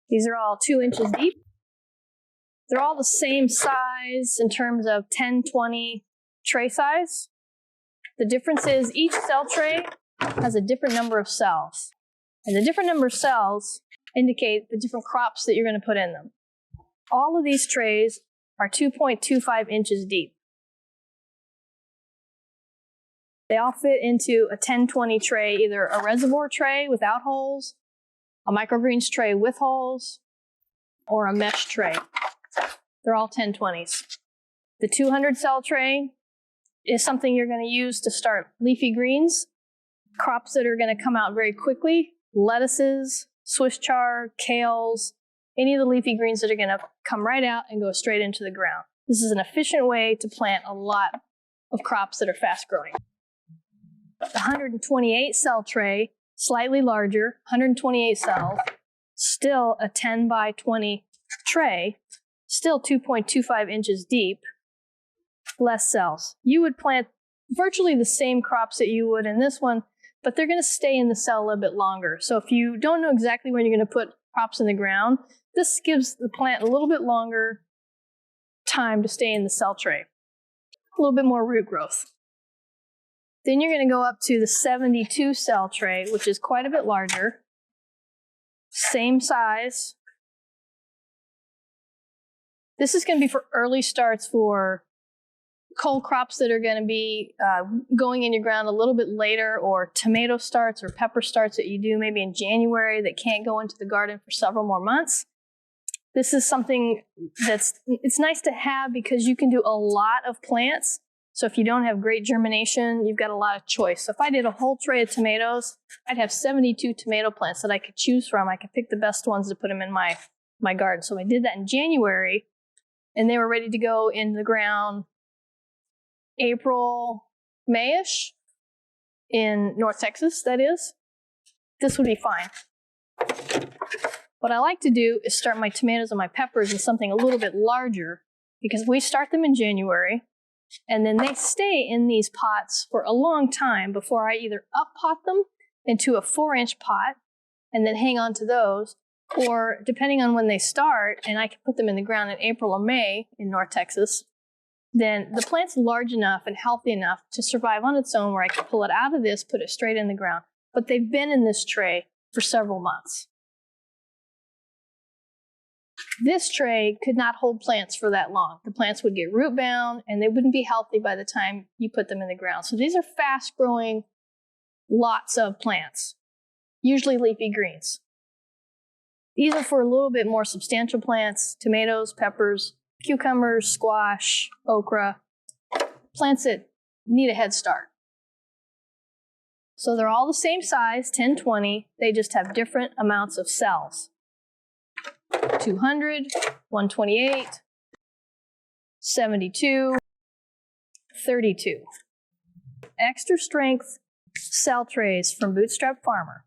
These are all 2 inches deep. They're all the same size in terms of 10, 20 tray size. The difference is each cell tray has a different number of cells. And the different number of cells indicate the different crops that you're going to put in them. All of these trays are 2.25 inches deep. They all fit into a 10-20 tray, either a reservoir tray without holes, a microgreens tray with holes, or a mesh tray. They're all 10-20s. The 200 cell tray is something you're going to use to start leafy greens, crops that are going to come out very quickly, lettuces, Swiss chard, kales, any of the leafy greens that are going to come right out and go straight into the ground. This is an efficient way to plant a lot of crops that are fast growing. The 128 cell tray, slightly larger, 128 cells, still a 10 by 20 tray, still 2.25 inches deep, less cells. You would plant virtually the same crops that you would in this one, but they're going to stay in the cell a little bit longer. So if you don't know exactly when you're going to put crops in the ground, this gives the plant a little bit longer time to stay in the cell tray. A little bit more root growth. Then you're going to go up to the 72 cell tray, which is quite a bit larger. Same size. This is going to be for early starts for cole crops that are going to be going in your ground a little bit later, or tomato starts or pepper starts that you do maybe in January that can't go into the garden for several more months. This is something it's nice to have because you can do a lot of plants. So if you don't have great germination, you've got a lot of choice. So if I did a whole tray of tomatoes, I'd have 72 tomato plants that I could choose from. I could pick the best ones to put them in my garden. So I did that in January, and they were ready to go in the ground April, May-ish in North Texas, that is. This would be fine. What I like to do is start my tomatoes and my peppers in something a little bit larger, because we start them in January, and then they stay in these pots for a long time before I either up pot them into a 4-inch pot and then hang on to those, or depending on when they start, and I can put them in the ground in April or May in North Texas, then the plant's large enough and healthy enough to survive on its own where I can pull it out of this, put it straight in the ground. But they've been in this tray for several months. This tray could not hold plants for that long. The plants would get root bound and they wouldn't be healthy by the time you put them in the ground. So these are fast growing lots of plants, usually leafy greens. These are for a little bit more substantial plants, tomatoes, peppers, cucumbers, squash, okra, plants that need a head start. So they're all the same size, 10-20, they just have different amounts of cells. 200, 128, 72, 32. Extra strength cell trays from Bootstrap Farmer.